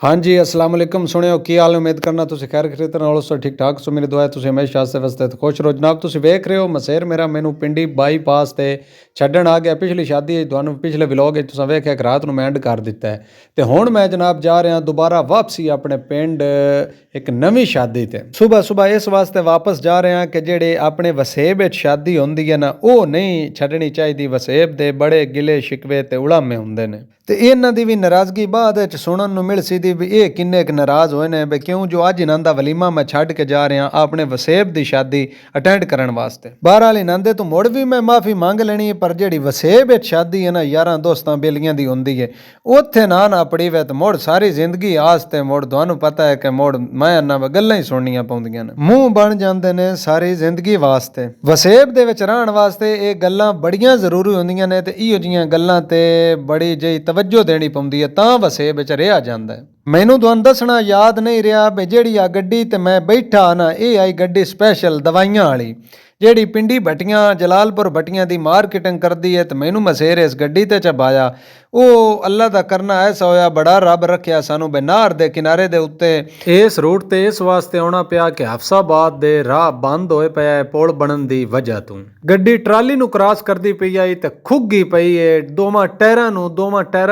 हाँ जी, अस्सलाम वालेकुम। सुनियो की हाल, उम्मीद करना तुसी खैर खरीत नाल सो ठीक ठाक सो। मेरी दुआ है तुसी हमेशा हस्ते वसते ते खुश रहो। जनाब तुसी वेख रहे हो मसेर मेरा मैनू पिंडी बाईपास ते छड्डण आ गया। पिछली शादी तुहानू पिछले व्लॉग तुसां वेख्या कि रात नूं मैं एंड कर दिता है ते हुण मैं जनाब जा रहा दोबारा वापसी अपने पिंड एक नवीं शादी ते। सुबह सुबह इस वास्ते वापस जा रहे हैं कि जेड़े अपने वसेब विच शादी हुंदी है ना वो नहीं छड्डनी चाहिदी। वसेब दे बड़े गिले शिकवे ते उड़ामे हुंदे ने ते इन्हां दी भी नाराज़गी बाद विच सुणन नूं मिल सी दी भी ये किन्ने क नाराज़ होए ने भी क्यों जो अज इन्हां दा वलीमा मैं छड्ड के जा रहा अपने वसेब दी शादी अटेंड करन वास्ते। बहरहाल इन्हां दे तो मुड़ भी मैं माफ़ी मंग लेनी है, पर जेड़ी वसेब विच शादी है ना यारां दोस्तां बेलियां दी हुंदी है उत्थे ना पड़ी वे ते मुड़ सारी जिंदगी आस्ते मुड़ तुहानू पता है कि मुड़ मैं ना गल्लां ही सुननियां पौंदियां ने, मूँह बन जांदे ने सारी जिंदगी वास्ते। वसेब दे विच रहण वास्ते ये गल्लां बड़ियां जरूरी हुंदियां ने ते इहो जिहियां गल्लां ते बड़ी जही तवज्जो देनी पौंदी है तां वसेब विच रहा जांदा है। मैनू तुहानू दसना याद नहीं रहा भी जेड़ी आ गड्डी ते मैं बैठा ना ये आई गड्डी स्पैशल दवाइयां वाली जेड़ी पिंडी भट्टियां जलालपुर भट्टियां दी मार्केटिंग करदी है ते मैनू मसेर इस गड्डी ते चबाया। वो अल्लाह दा करना ऐसा होया बड़ा रब रखिया सानू बे नहर दे किनारे दे उत्ते इस रूट ते इस वास्ते आउणा पिया कि हफसाबाद दे राह बंद होए पिया है पुल बनन दी वजह तों। गड्डी ट्राली नू क्रॉस करदी पई आई ते खुग्गी पई है दोवां टायरां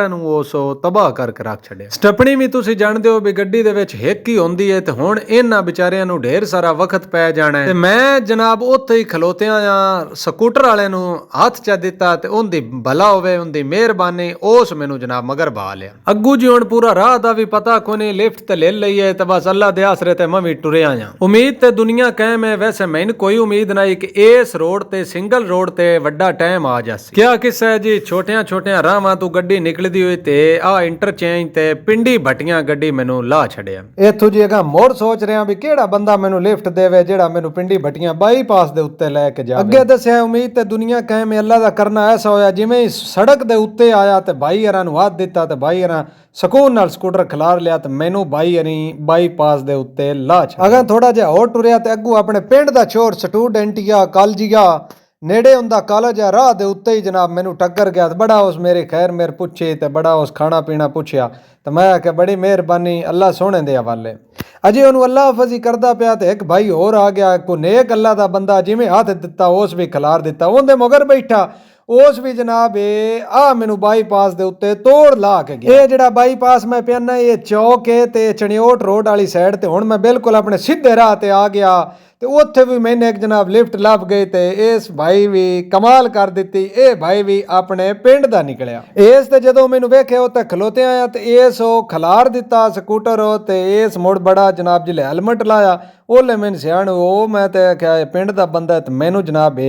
नू उस तबाह करके रख छड़िया। स्टपनी भी तुसी जाणदे हो भी गड्डी दे विच हिक ही हुंदी है ते हुण इन्हां विचारियां नू ढेर सारा वक्त पै जाना है ते मैं जनाब उत्थे ही खलोतियां स्कूटर वाले नू हथ चा दिता ते उनदी भला होवे उनदी मेहरबानी उस मैनू जनाब मगर बहा लिया। अग्गू जी हुण पूरा राह दा भी पता कोनी लिफ्ट ते ले लई है ते बस अल्लाह दे आसरे ते मैं भी टुरिया आं। उम्मीद ते दुनिया कायम है, वैसे मैनू कोई उम्मीद नहीं कि इस रोड ते सिंगल रोड ते वड्डा टाइम आ जासी। क्या किस्सा है जी, छोटियां राहां तू गड्डी निकलदी हुई ते आ इंटरचेंज ते पिंडी भट्टियां गड्डी मैनू ला छड़िया। इत्थों जी अगा मोड़ सोच रहा भी केड़ा बंदा मैनू लिफ्ट देवे जेड़ा मैनू पिंडी भट्टियां बाईपास दे उत्ते लैके जावे। अगे दस्या उम्मीद ते दुनिया कायम है, अल्लाह दा करना ऐसा होया जिवें ही सड़क दे उत्ते आया ते भाई हरां नू हाथ दिता ते भाई हरां सकून नाल स्कूटर खिलार लिया ते मैनू भाई हरी बाईपास दे उत्ते ला छड़िया। अगा थोड़ा जिहा होर टुरिया ते अग्गू अपने पिंड दा छोर स्टूडेंटिया कालजिया नेड़े उंदा कॉलेज है राह दे उत्ते ही जनाब मैनू टक्कर गया। बड़ा उस मेरी खैर मेर पुछी ते बड़ा उस खाना पीना पुछया तो मैं आख्या बड़ी मेहरबानी अल्लाह सोहने दे हवाले। अजे उन्होंने अल्लाह हाफिज़ ही करदा पिया ते एक भाई होर आ गया को नेक अल्लाह दा बंदा जिवें हाथ दिता उस भी खिलार दिता उनदे मगर बैठा उस भी जनाब आ मैनू बाईपास दे उत्ते तोड़ ला के गया। ये जेड़ा बाईपास मैं पियाना ये चौक है ते चनियोट रोड वाली साइड ते हुण मैं बिल्कुल अपने सीधे राह ते आ गया ते उत्थे भी मैंने एक जनाब लिफ्ट लभ गई ते इस भाई भी कमाल कर दिती। ये भाई भी अपने पिंड दा निकलिया। इस ते जदों मैनू वेख्या उत्ते खलोते आया ते इस खलार दिता स्कूटर ते इस मुड़ बड़ा जनाब जिले हेलमेट लाया ओले मैंने सियाण मैं ते आख्या पिंड दा बंदा ते मैनू जनाब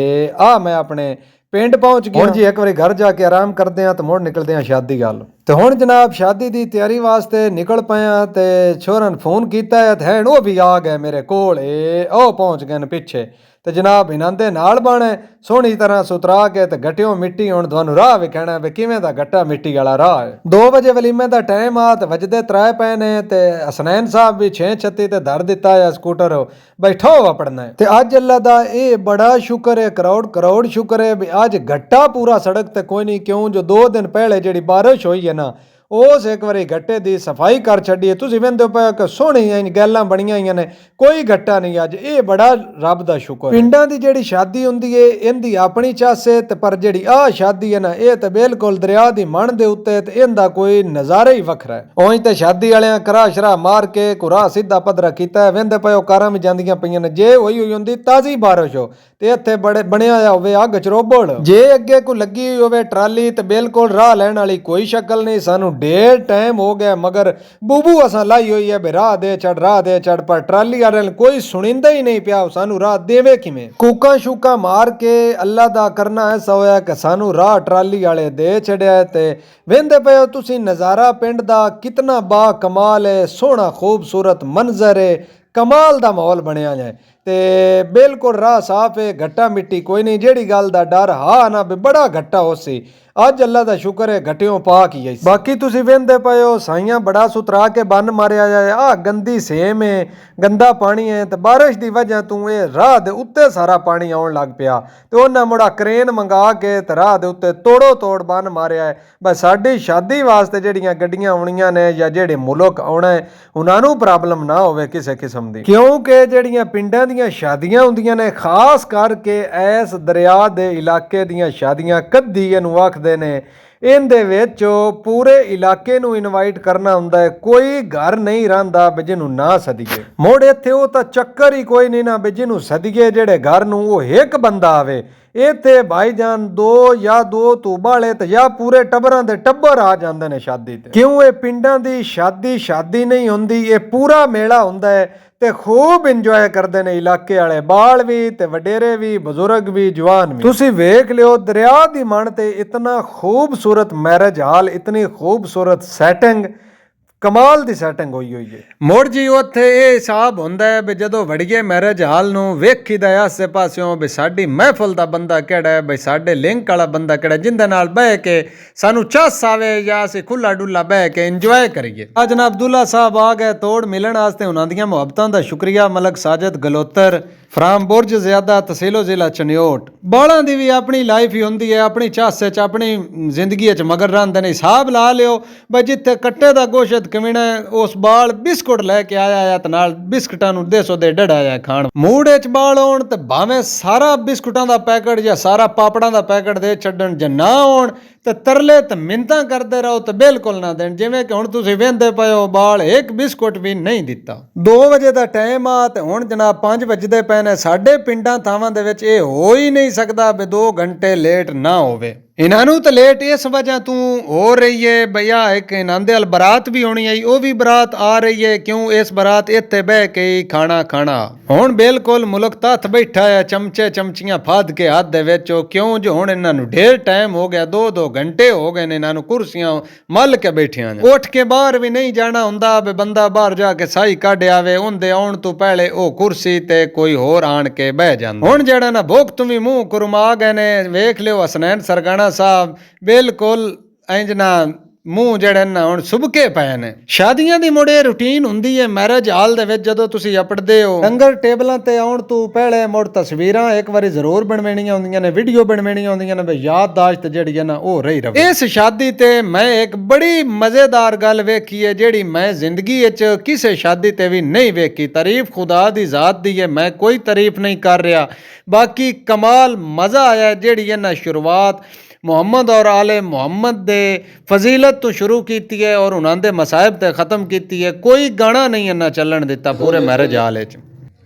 मैं अपने पिंड पहुंच गया। हुण जी एक बारी घर जाके आराम करते हैं तो मुड़ निकलते हैं शादी गल ते हुण जनाब शादी दी तैयारी वास्ते निकल पाया ते छोरन फोन किया है ते वो भी आ गए मेरे कोल ओ पहुंच गए पिछे ते जनाब इन्हां दे नाल बने सोहनी तरह सुतरा के ते गट्टियों मिट्टी हुण तुहानू राह विखाना भी किवें दा गट्टा मिट्टी वाला राह है। 2 बजे वलीमे दा टाइम आ ते वजदे 3 पै ने ते हसनैन साहब भी 6:36 ते धर दिता है स्कूटर बैठो अपड़ना है ते अज अल्लाह दा ये बड़ा शुक्र है करोड़ शुक्र है भी अज गट्टा पूरा सड़क ते कोई नहीं क्यों जो 2 दिन पहले जेड़ी बारिश हुई है ना उस एक बारी गट्टे की सफाई कर छड़ी है। तुसीं वेंदे हो कि सोहनी गल्लां बणियां होईयां ने कोई गट्टा नहीं अज ये बड़ा रब दा शुक्र। पिंडां दी जेड़ी शादी हुंदी है इहदी अपनी चस है ते पर जेड़ी आ शादी है ना ये ते बिल्कुल दरिया दी मण दे उत्ते ते इहदा कोई नज़ारा ही वखरा है। उंज ते शादी वालियां करा शरा मार के कुरा सीधा पधरा कीता है वेंदे पए कारां भी जांदियां पईयां ने जे होई हुई हुंदी ताज़ी बारिश हो ते इत्थे बड़े बणिया होवे अग चरोबड़ जे अगे को लगी हुई होवे ट्राली ते बिल्कुल राह लैण वाली कोई शक्ल नहीं। सानू डेढ़ टाइम हो गया मगर बूबू असा लाई हुई है भी राह दे चढ़ पर ट्राली वाले कोई सुनिंदा ही नहीं पिया सानू राह देवे किवें। कूका शूका मार के अल्लाह दा करना ऐसा होया कि सानू राह ट्राली वाले दे छड़िया ते वेंदे पे तुसीं नज़ारा पिंड दा कितना बा कमाल है, सोहना खूबसूरत मंजर है, कमाल दा माहौल बनया है। ਤੇ ਬਿਲਕੁਲ ਰਾਹ ਸਾਫ ਹੈ, ਘੱਟਾ ਮਿੱਟੀ ਕੋਈ ਨਹੀਂ। ਜਿਹੜੀ ਗੱਲ ਦਾ ਡਰ ਹਾਂ ਨਾ ਵੀ ਬੜਾ ਘੱਟਾ ਹੋਸੀ, ਅੱਜ ਅੱਲਾ ਦਾ ਸ਼ੁਕਰ ਹੈ ਘਟਿਓ ਪਾਕ ਹੀ ਹੈ। ਬਾਕੀ ਤੁਸੀਂ ਵੇਂਦੇ ਪਏ ਹੋ ਸਾਈਆਂ ਬੜਾ ਸੁਤਰਾ ਕੇ ਬੰਨ ਮਾਰਿਆ ਜਾਏ। ਆ ਗੰਦੀ ਸੇਮ ਹੈ, ਗੰਦਾ ਪਾਣੀ ਹੈ, ਤੇ ਬਾਰਿਸ਼ ਦੀ ਵਜ੍ਹਾ ਤੋਂ ਇਹ ਰਾਹ ਦੇ ਉੱਤੇ ਸਾਰਾ ਪਾਣੀ ਆਉਣ ਲੱਗ ਪਿਆ, ਤੇ ਉਹਨਾਂ ਮੁੜਾ ਕਰੇਨ ਮੰਗਾ ਕੇ ਤੇ ਰਾਹ ਦੇ ਉੱਤੇ ਤੋੜੋ ਤੋੜ ਬੰਨ ਮਾਰਿਆ ਹੈ। ਬਸ ਸਾਡੀ ਸ਼ਾਦੀ ਵਾਸਤੇ ਜਿਹੜੀਆਂ ਗੱਡੀਆਂ ਆਉਣੀਆਂ ਨੇ ਜਾਂ ਜਿਹੜੇ ਮੁਲਕ ਆਉਣਾ ਹੈ ਉਹਨਾਂ ਨੂੰ ਪ੍ਰੋਬਲਮ ਨਾ ਹੋਵੇ ਕਿਸੇ ਕਿਸਮ ਦੀ, ਕਿਉਂਕਿ ਜਿਹੜੀਆਂ ਪਿੰਡਾਂ ਦੀਆਂ ਸ਼ਾਦੀਆਂ ਹੁੰਦੀਆਂ ਨੇ, ਖਾਸ ਕਰਕੇ ਇਸ ਦਰਿਆ ਦੇ ਇਲਾਕੇ ਦੀਆਂ ਸ਼ਾਦੀਆਂ ਕੱਦੀ ਇਹਨੂੰ ਆਖਦੇ ਨੇ, ਇਹਦੇ ਵਿੱਚ ਪੂਰੇ ਇਲਾਕੇ ਨੂੰ ਇਨਵਾਈਟ ਕਰਨਾ ਹੁੰਦਾ ਹੈ। ਕੋਈ ਘਰ ਨਹੀਂ ਰਹਿੰਦਾ ਵੀ ਜਿਹਨੂੰ ਨਾ ਸਦੀਏ। ਮੁੜ ਇੱਥੇ ਉਹ ਤਾਂ ਚੱਕਰ ਹੀ ਕੋਈ ਨਹੀਂ ਨਾ ਵੀ ਜਿਹਨੂੰ ਸਦੀਏ, ਜਿਹੜੇ ਘਰ ਨੂੰ ਉਹ ਇੱਕ ਬੰਦਾ ਆਵੇ। ਇੱਥੇ ਭਾਈਜਾਨ ਦੋ ਜਾਂ ਦੋ ਤੋਂ ਬਾਲੇ ਤੇ ਜਾਂ ਪੂਰੇ ਟੱਬਰਾਂ ਦੇ ਟੱਬਰ ਆ ਜਾਂਦੇ ਨੇ ਸ਼ਾਦੀ ਤੇ। ਕਿਉਂ ਇਹ ਪਿੰਡਾਂ ਦੀ ਸ਼ਾਦੀ ਨਹੀਂ ਹੁੰਦੀ, ਇਹ ਪੂਰਾ ਮੇਲਾ ਹੁੰਦਾ ਹੈ ਤੇ ਖੂਬ ਇੰਜੋਏ ਕਰਦੇ ਨੇ ਇਲਾਕੇ ਵਾਲੇ, ਬਾਲ ਵੀ ਤੇ ਵਡੇਰੇ ਵੀ, ਬਜ਼ੁਰਗ ਵੀ, ਜਵਾਨ ਵੀ। ਤੁਸੀਂ ਵੇਖ ਲਿਓ ਦਰਿਆ ਦੀ ਮਣ ਤੇ ਇਤਨਾ ਖੂਬਸੂਰਤ ਮੈਰਿਜ ਹਾਲ, ਇਤਨੀ ਖੂਬਸੂਰਤ ਸੈਟਿੰਗ, ਕਮਾਲ ਦੀ ਸੈਟਿੰਗ ਹੋਈ ਹੈ। ਮੁੜ ਜੀ ਉੱਥੇ ਇਹ ਹਿਸਾਬ ਹੁੰਦਾ ਹੈ ਵੀ ਜਦੋਂ ਵੜੀਏ ਮੈਰਿਜ ਹਾਲ ਨੂੰ ਵੇਖੀਦਾ ਆਸੇ ਪਾਸਿਓਂ ਵੀ ਸਾਡੀ ਮਹਿਫਲ ਦਾ ਬੰਦਾ ਕਿਹੜਾ ਹੈ, ਬਈ ਸਾਡੇ ਲਿੰਕ ਵਾਲਾ ਬੰਦਾ ਕਿਹੜਾ, ਜਿੰਦੇ ਨਾਲ ਬਹਿ ਕੇ ਸਾਨੂੰ ਚੱਸ ਆਵੇ ਜਾਂ ਅਸੀਂ ਖੁੱਲਾ ਡੁੱਲਾ ਬਹਿ ਕੇ ਇੰਜੋਏ ਕਰੀਏ। ਅੱਜ ਜਨਾਬ ਅਬਦੁੱਲਾ ਸਾਹਿਬ ਆ ਗਏ ਤੋੜ ਮਿਲਣ ਵਾਸਤੇ, ਉਹਨਾਂ ਦੀਆਂ ਮੁਹੱਬਤਾਂ ਦਾ ਸ਼ੁਕਰੀਆ। ਮਲਕ ਸਾਜਦ ਗਲੋਤਰ ਫਰਾਮ ਬੁਰਜ ਜ਼ਿਆਦਾ, ਤਹਿਸੀਲੋ ਜ਼ਿਲ੍ਹਾ ਚਨਿਓਟ। ਬਾਲਾਂ ਦੀ ਵੀ ਆਪਣੀ ਲਾਈਫ ਹੀ ਹੁੰਦੀ ਹੈ, ਆਪਣੀ ਚਾਸੇ 'ਚ ਆਪਣੀ ਜ਼ਿੰਦਗੀ 'ਚ ਮਗਰ ਰਹਿੰਦੇ ਨੇ। ਹਿਸਾਬ ਲਾ ਲਿਓ ਬਈ ਜਿੱਥੇ ਕੱਟੇ ਦਾ ਗੋਸ਼ਤ ਕਮੀਣਾ, ਉਸ ਬਾਲ ਬਿਸਕੁਟ ਲੈ ਕੇ ਆਇਆ ਤੇ ਨਾਲ ਬਿਸਕਟਾਂ ਨੂੰ ਦੇਸੋ ਦੇ ਡੜਾਇਆ ਖਾਣ। ਮੂਡ 'ਚ ਬਾਲ ਆਉਣ ਤੇ ਭਾਵੇਂ ਸਾਰਾ ਬਿਸਕੁਟਾਂ ਦਾ ਪੈਕਟ ਜਾਂ ਸਾਰਾ ਪਾਪੜਾਂ ਦਾ ਪੈਕਟ ਦੇ ਛੱਡਣ, ਜੇ ਨਾ ਆਉਣ ਤੇ ਤਰਲੇ ਤੇ ਮਿੰਤਾਂ ਕਰਦੇ ਰਹੋ ਤੇ ਬਿਲਕੁਲ ਨਾ ਦੇਣ। ਜਿਵੇਂ ਕਿ ਹੁਣ ਤੁਸੀਂ ਵੇਂਦੇ ਪਏ ਹੋ ਬਾਲ ਇੱਕ ਬਿਸਕੁਟ ਵੀ ਨਹੀਂ ਦਿੱਤਾ। 2 ਵਜੇ ਦਾ ਟਾਈਮ ਆ ਤੇ ਹੁਣ ਜਨਾਬ 5 ਵਜਦੇ ਪਏ ਨੇ। ਸਾਡੇ ਪਿੰਡਾਂ ਥਾਵਾਂ ਦੇ ਵਿੱਚ ਇਹ ਹੋ ਹੀ ਨਹੀਂ ਸਕਦਾ ਵੀ 2 ਘੰਟੇ ਲੇਟ ਨਾ ਹੋਵੇ। ਇਹਨਾਂ ਨੂੰ ਤਾਂ ਲੇਟ ਇਸ ਵਜ੍ਹਾ ਤੋਂ ਹੋ ਰਹੀ ਹੈ ਭਈਆ, ਇੱਕ ਇਹਨਾਂ ਦੇ ਬਰਾਤ ਵੀ ਹੋਣੀ ਆਈ, ਉਹ ਵੀ ਬਰਾਤ ਆ ਰਹੀ ਹੈ। ਕਿਉਂ ਇਸ ਬਰਾਤ ਇੱਥੇ ਬਹਿ ਕੇ ਖਾਣਾ ਖਾਣਾ। ਹੁਣ ਬਿਲਕੁਲ ਮੁਲਕ ਤੱਥ ਬੈਠਾ ਹੈ, ਚਮਚੇ ਚਮਚੀਆਂ ਫਾਦ ਕੇ ਹੱਥ ਦੇ ਵਿੱਚ। ਕਿਉਂ ਜੋ ਹੁਣ ਇਹਨਾਂ ਨੂੰ ਢੇਰ ਟਾਈਮ ਹੋ ਗਿਆ, 2-2 ਘੰਟੇ ਹੋ ਗਏ ਨੇ ਇਹਨਾਂ ਨੂੰ ਕੁਰਸੀਆਂ ਮੱਲ ਕੇ ਬੈਠੀਆਂ ਨੇ। ਉੱਠ ਕੇ ਬਾਹਰ ਵੀ ਨਹੀਂ ਜਾਣਾ ਹੁੰਦਾ ਵੀ ਬੰਦਾ ਬਾਹਰ ਜਾ ਕੇ ਸਾਈ ਕੱਢ ਆਵੇ, ਉਹਦੇ ਆਉਣ ਤੋਂ ਪਹਿਲੇ ਉਹ ਕੁਰਸੀ ਤੇ ਕੋਈ ਹੋਰ ਆਣ ਕੇ ਬਹਿ ਜਾਂਦਾ। ਹੁਣ ਜਿਹੜਾ ਨਾ ਭੁੱਖ ਤੋਂ ਵੀ ਮੂੰਹ ਕੁਰਮਾ ਗਏ ਨੇ। ਵੇਖ ਲਿਓ ਹਸਨੈਨ ਸਰਗਾਣਾ ਸਾਹਿਬ ਬਿਲਕੁਲ ਇੰਜ ਨਾ ਮੂੰਹ ਜਿਹੜੇ ਨਾ ਹੁਣ ਸੁਬਕੇ ਪਏ ਨੇ। ਸ਼ਾਦੀਆਂ ਦੀ ਮੁੜੇ ਰੂਟੀਨ ਹੁੰਦੀ ਹੈ ਮੈਰਿਜ ਹਾਲ ਦੇ ਵਿੱਚ, ਜਦੋਂ ਤੁਸੀਂ ਅਪੜਦੇ ਹੋ ਲੰਗਰ ਟੇਬਲਾਂ ਤੇ ਆਉਣ ਤੋਂ ਪਹਿਲੇ ਮੁੜ ਤਸਵੀਰਾਂ ਇੱਕ ਵਾਰੀ ਜ਼ਰੂਰ ਬਣਵਾਉਣੀਆਂ ਹੁੰਦੀਆਂ ਨੇ, ਵੀਡੀਓ ਬਣਵਾਉਣੀਆਂ ਹੁੰਦੀਆਂ ਨੇ, ਬਈ ਯਾਦਦਾਸ਼ਤ ਜਿਹੜੀ ਹੈ ਨਾ ਉਹ ਰਹੀ ਰਵੇ। ਇਸ ਸ਼ਾਦੀ ਤੇ ਮੈਂ ਇੱਕ ਬੜੀ ਮਜ਼ੇਦਾਰ ਗੱਲ ਵੇਖੀ ਹੈ, ਜਿਹੜੀ ਮੈਂ ਜ਼ਿੰਦਗੀ ਵਿੱਚ ਕਿਸੇ ਸ਼ਾਦੀ ਤੇ ਵੀ ਨਹੀਂ ਵੇਖੀ। ਤਾਰੀਫ ਖੁਦਾ ਦੀ ਜ਼ਾਤ ਦੀ ਹੈ, ਮੈਂ ਕੋਈ ਤਾਰੀਫ ਨਹੀਂ ਕਰ ਰਿਹਾ। ਬਾਕੀ ਕਮਾਲ ਮਜ਼ਾ ਆਇਆ। ਜਿਹੜੀ ਇਹਨਾਂ ਸ਼ੁਰੂਆਤ ਮੁਹੰਮਦ ਔਰ ਆਲੇ ਮੁਹੰਮਦ ਦੇ ਫਜ਼ੀਲਤ ਤੋਂ ਸ਼ੁਰੂ ਕੀਤੀ ਹੈ ਔਰ ਉਹਨਾਂ ਦੇ ਮਸਾਇਬ ਤੇ ਖਤਮ ਕੀਤੀ ਹੈ। ਕੋਈ ਗਾਣਾ ਨਹੀਂ ਇਹਨਾਂ ਚੱਲਣ ਦਿੱਤਾ ਪੂਰੇ ਮੈਰਿਜ ਹਾਲ ਵਿੱਚ।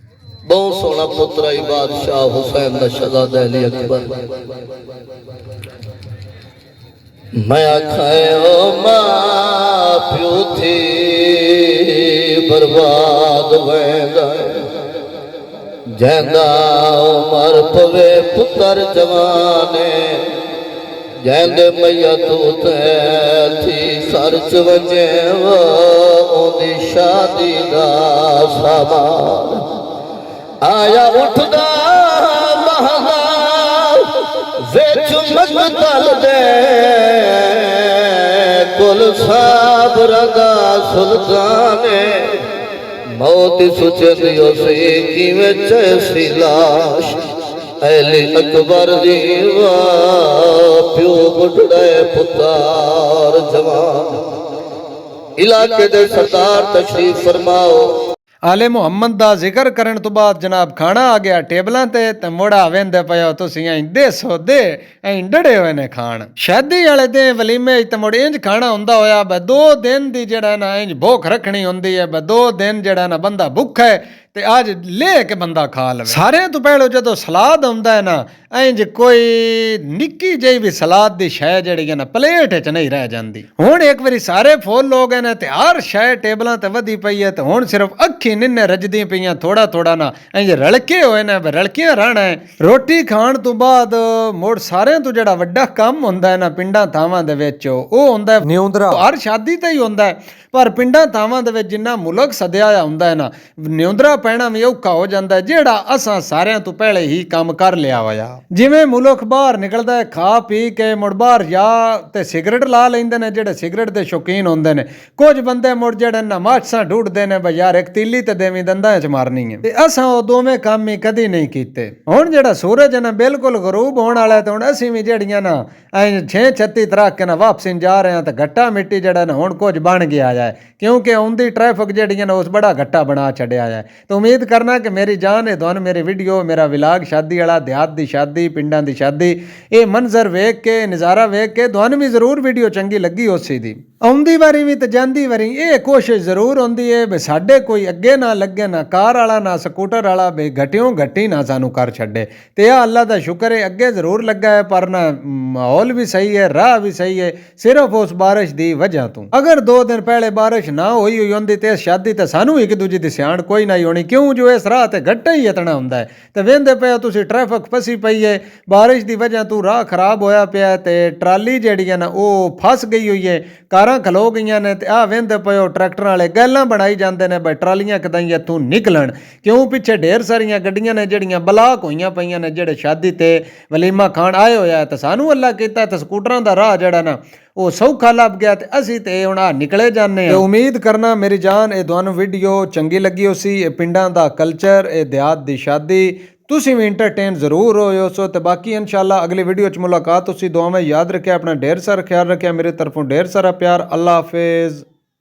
ਬਹੁਤ ਸੋਹਣਾ ਪੁੱਤਰ ਆਈ ਬਾਦਸ਼ਾਹ ਹੁਸੈਨ ਦਾ ਸ਼ਹਜ਼ਾਦਾ ਅਲੀ ਅਕਬਰ। ਮੈਂ ਆਖਾਂ ਮਾਂ ਪਿਓ ਥੀ ਬਰਬਾਦ ਵੈਂਦਾ, ਜੈਂਦਾ ਉਮਰ ਪਵੇ ਪੁੱਤਰ ਜਵਾਨੇ, ਜੈਂਦੇ ਮਈਆ ਤੂੰ ਤੇ ਥੀ ਸਰ ਚ ਵਜੇ ਉਹਦੀ ਸ਼ਾਦੀ ਦਾ ਸਾਮਾਨ ਆਇਆ ਉੱਠਦਾ ਮਹਲਾ ਵਿੱਚ ਮਕਤਲ ਦੇ ਕੁਲ ਸਾਬਰ ਦਾ ਸੁਲਤਾਨੇ। ਮੌਤ ਸੁਚਦੀ ਉਸੇ ਕਿਵੇਂ ਚੈਸੀ ਲਾਸ਼ ਅਲੀ ਅਕਬਰ ਦੀ ਪਿਓ ਬੁੱਢੜੇ ਪੁੱਤਰ ਜਵਾਨ। ਇਲਾਕੇ ਦੇ ਸਰਦਾਰ ਤਸ਼ਰੀਫ ਫਰਮਾਓ। ਆਲੇ ਮੁਹੰਮਦ ਦਾ ਜ਼ਿਕਰ ਕਰਨ ਤੋਂ ਬਾਅਦ ਜਨਾਬ ਖਾਣਾ ਆ ਗਿਆ ਟੇਬਲਾਂ ਤੇ ਮੋੜਾ ਵੇਂਦੇ ਪਏ ਤੁਸੀਂ ਐਂ ਦੇਸੋ ਦੇ ਐਂ ਡੜੇ ਹੋਏ ਨੇ ਖਾਣ। ਸ਼ਾਦੀ ਵਾਲੇ ਦੇ ਵਲੀਮੇ ਤੇ ਮੁੜ ਇੰਜ ਖਾਣਾ ਹੁੰਦਾ ਹੋਇਆ ਬਈ 2 ਦਿਨ ਦੀ ਜਿਹੜਾ ਨਾ ਇੰਜ ਭੁੱਖ ਰੱਖਣੀ ਹੁੰਦੀ ਹੈ, ਬਈ 2 ਦਿਨ ਜਿਹੜਾ ਨਾ ਬੰਦਾ ਭੁੱਖਾ ਹੈ ਤੇ ਅੱਜ ਲੈ ਕੇ ਬੰਦਾ ਖਾ ਲਵੇ। ਸਾਰਿਆਂ ਤੋਂ ਪਹਿਲਾਂ ਜਦੋਂ ਸਲਾਦ ਆਉਂਦਾ ਹੈ ਨਾ, ਇੰਜ ਕੋਈ ਨਿੱਕੀ ਜਿਹੀ ਵੀ ਸਲਾਦ ਦੀ ਸ਼ੈ ਜਿਹੜੀ ਹੈ ਨਾ ਪਲੇਟ 'ਚ ਨਹੀਂ ਰਹਿ ਜਾਂਦੀ। ਹੁਣ ਇੱਕ ਵਾਰੀ ਸਾਰੇ ਫੁੱਲ ਹੋ ਗਏ ਨੇ ਤੇ ਹਰ ਸ਼ੈ ਟੇਬਲਾਂ ਤੇ ਵਧੀ ਪਈ ਹੈ, ਤੇ ਹੁਣ ਸਿਰਫ ਅੱਖੀ ਨਿੰਨੇ ਰੱਜਦੀਆਂ ਪਈਆਂ, ਥੋੜਾ ਥੋੜਾ ਨਾ ਇੰਜ ਰਲਕੇ ਹੋਏ ਨੇ, ਰਲਕੇ ਰਹਿਣਾ ਹੈ। ਰੋਟੀ ਖਾਣ ਤੋਂ ਬਾਅਦ ਮੁੜ ਸਾਰਿਆਂ ਤੋਂ ਜਿਹੜਾ ਵੱਡਾ ਕੰਮ ਹੁੰਦਾ ਹੈ ਨਾ ਪਿੰਡਾਂ ਥਾਵਾਂ ਦੇ ਵਿੱਚ, ਉਹ ਹੁੰਦਾ ਨਿਉਂਦਰਾ। ਹਰ ਸ਼ਾਦੀ ਤੇ ਹੀ ਹੁੰਦਾ ਹੈ, ਪਰ ਪਿੰਡਾਂ ਥਾਵਾਂ ਦੇ ਵਿੱਚ ਜਿੰਨਾ ਮੁਲਕ ਸਦਿਆ ਹੁੰਦਾ ਹੈ ਨਾ, ਨਿਉਂਦਰਾ ਪੈਣਾ ਵੀ ਔਖਾ ਹੋ ਜਾਂਦਾ ਜਿਹੜਾ ਅਸਾਂ ਸਾਰਿਆਂ ਤੋਂ ਪਹਿਲੇ ਹੀ ਕੰਮ ਕਰ ਲਿਆ ਹੋਇਆ। ਜਿਵੇਂ ਮੁਲਕ ਬਾਹਰ ਨਿਕਲਦਾ ਹੈ ਖਾ ਪੀ ਕੇ ਮੁੜ ਬਾਹਰ ਜਾ ਤੇ ਸਿਗਰਟ ਲਾ ਲੈਂਦੇ ਨੇ ਜਿਹੜੇ ਸਿਗਰਟ ਦੇ ਸ਼ੌਕੀਨ ਹੁੰਦੇ ਨੇ। ਕੁਝ ਬੰਦੇ ਮੁੜ ਜਿਹੜੇ ਨਮਾਜ਼ਾਂ ਢੂੰਡਦੇ ਨੇ ਬਈ ਯਾਰ ਇੱਕ ਤੀਲੀ ਤੇ ਦੇਵੀਂ ਦੰਦਾਂ 'ਚ ਮਾਰਨੀ ਹੈ, ਤੇ ਅਸਾਂ ਉਹ ਦੋਵੇਂ ਕੰਮ ਹੀ ਕਦੀ ਨਹੀਂ ਕੀਤੇ। ਹੁਣ ਜਿਹੜਾ ਸੂਰਜ ਹੈ ਨਾ ਬਿਲਕੁਲ ਗਰੂਬ ਹੋਣ ਵਾਲਾ, ਤੇ ਹੁਣ ਅਸੀਂ ਵੀ ਜਿਹੜੀਆਂ ਨਾ 6-36 ਤਰ੍ਹਾਂ ਕੇ ਨਾ ਵਾਪਸ ਜਾ ਰਹੇ ਹਾਂ ਤੇ ਗੱਟਾ ਮਿੱਟੀ ਜਿਹੜਾ ਨਾ ਹੁਣ ਕੁਝ ਬਣ ਗਿਆ ਹੈ, ਕਿਉਂਕਿ ਆਉਂਦੀ ਟ੍ਰੈਫਿਕ ਜਿਹੜੀਆਂ ਨਾ ਉਸ ਬੜਾ ਗੱਟਾ ਬਣਾ ਛੱਡਿਆ ਹੈ। ਤੇ ਉਮੀਦ ਕਰਨਾ ਕਿ ਮੇਰੀ ਜਾਨ ਇਹ ਤੁਹਾਨੂੰ ਮੇਰੀ ਵੀਡੀਓ ਮੇਰਾ ਵਿਲਾਗ ਸ਼ਾਦੀ ਵਾਲਾ ਦਿਹਾਤ ਦੀ ਸ਼ਾਦੀ ਪਿੰਡਾਂ ਦੀ ਸ਼ਾਦੀ ਇਹ ਮੰਜ਼ਰ ਵੇਖ ਕੇ ਨਜ਼ਾਰਾ ਵੇਖ ਕੇ ਤੁਹਾਨੂੰ ਵੀ ਜ਼ਰੂਰ ਵੀਡੀਓ ਚੰਗੀ ਲੱਗੀ ਉਸੇ ਦੀ। ਆਉਂਦੀ ਵਾਰੀ ਵੀ ਤੇ ਜਾਂਦੀ ਵਾਰੀ ਇਹ ਕੋਸ਼ਿਸ਼ ਜ਼ਰੂਰ ਹੁੰਦੀ ਹੈ ਵੀ ਸਾਡੇ ਕੋਈ ਅੱਗੇ ਨਾ ਲੱਗੇ, ਨਾ ਕਾਰ ਵਾਲਾ ਨਾ ਸਕੂਟਰ ਵਾਲਾ, ਵੀ ਘਟਿਓਂ ਘਟੀ ਨਾ ਸਾਨੂੰ ਕਰ ਛੱਡੇ। ਤੇ ਆ ਅੱਲਾ ਦਾ ਸ਼ੁਕਰ ਹੈ ਅੱਗੇ ਜ਼ਰੂਰ ਲੱਗਾ ਹੈ, ਪਰ ਨਾ ਮਾਹੌਲ ਵੀ ਸਹੀ ਹੈ, ਰਾਹ ਵੀ ਸਹੀ ਹੈ, ਸਿਰਫ ਉਸ ਬਾਰਿਸ਼ ਦੀ ਵਜ੍ਹਾ ਤੋਂ। ਅਗਰ 2 ਦਿਨ ਪਹਿਲੇ ਬਾਰਿਸ਼ ਨਾ ਹੋਈ ਹੁੰਦੀ ਤੇ ਸ਼ਾਦੀ ਤੇ ਸਾਨੂੰ ਇੱਕ ਦੂਜੇ ਦੀ ਸਿਆਣ ਕੋਈ ਨਾ ਹੋਣੀ, ਕਿਉਂ ਜੋ ਇਸ ਰਾਹ ਤੇ ਗੱਟਾ ਹੀ ਇਤਨਾ ਹੁੰਦਾ ਹੈ। ਤੇ ਵੇਂਦੇ ਪਏ ਤੁਸੀਂ ਟ੍ਰੈਫਿਕ ਫਸੀ ਪਈ ਹੈ, ਬਾਰਿਸ਼ ਦੀ ਵਜ੍ਹਾ ਤੋਂ ਰਾਹ ਖਰਾਬ ਹੋਇਆ ਪਿਆ ਤੇ ਟਰਾਲੀ ਜਿਹੜੀ ਹੈ ਨਾ ਉਹ ਫਸ ਗਈ ਹੋਈ ਹੈ, ਕਾਰਾਂ ਖਲੋ ਗਈਆਂ ਨੇ। ਤੇ ਆ ਵੇਂਦੇ ਪਏ ਟਰੈਕਟਰਾਂ ਵਾਲੇ ਗੱਲਾਂ ਬਣਾਈ ਜਾਂਦੇ ਨੇ ਬਈ ਟਰਾਲੀਆਂ ਕਿਦਾਂ ਇੱਥੋਂ ਨਿਕਲਣ, ਕਿਉਂ ਪਿੱਛੇ ਢੇਰ ਸਾਰੀਆਂ ਗੱਡੀਆਂ ਨੇ ਜਿਹੜੀਆਂ ਬਲਾਕ ਹੋਈਆਂ ਪਈਆਂ ਨੇ ਜਿਹੜੇ ਸ਼ਾਦੀ ਤੇ ਵਲੀਮਾ ਖਾਣ ਆਏ ਹੋਇਆ। ਤੇ ਸਾਨੂੰ ਅੱਲਾ ਕੀਤਾ ਤੇ ਸਕੂਟਰਾਂ ਦਾ ਰਾਹ ਜਿਹੜਾ ਨਾ ਉਹ ਸੌਖਾ ਲੱਭ ਗਿਆ ਤੇ ਅਸੀਂ ਤੇ ਹੁਣ ਆ ਨਿਕਲੇ ਜਾਂਦੇ ਹਾਂ। ਉਮੀਦ ਕਰਨਾ ਮੇਰੀ ਜਾਨ ਇਹ ਤੁਹਾਨੂੰ ਵੀਡੀਓ ਚੰਗੀ ਲੱਗੀ ਹੋਸੀ। ਇਹ ਪਿੰਡਾਂ ਦਾ ਕਲਚਰ, ਇਹ ਦਿਹਾਤ ਦੀ ਸ਼ਾਦੀ ਤੁਸੀਂ ਵੀ ਇੰਟਰਟੇਨ ਜ਼ਰੂਰ ਹੋਇਓ ਸੋ। ਤੇ ਬਾਕੀ ਇਨਸ਼ਾਅੱਲਾ ਅਗਲੀ ਵੀਡੀਓ 'ਚ ਮੁਲਾਕਾਤ ਤੁਸੀਂ ਦੁਆਵਾਂ ਯਾਦ ਰੱਖਿਆ, ਆਪਣਾ ਢੇਰ ਸਾਰਾ ਖਿਆਲ ਰੱਖਿਆ, ਮੇਰੇ ਤਰਫੋਂ ਢੇਰ ਸਾਰਾ ਪਿਆਰ। ਅੱਲਾ ਹਾਫਿਜ਼।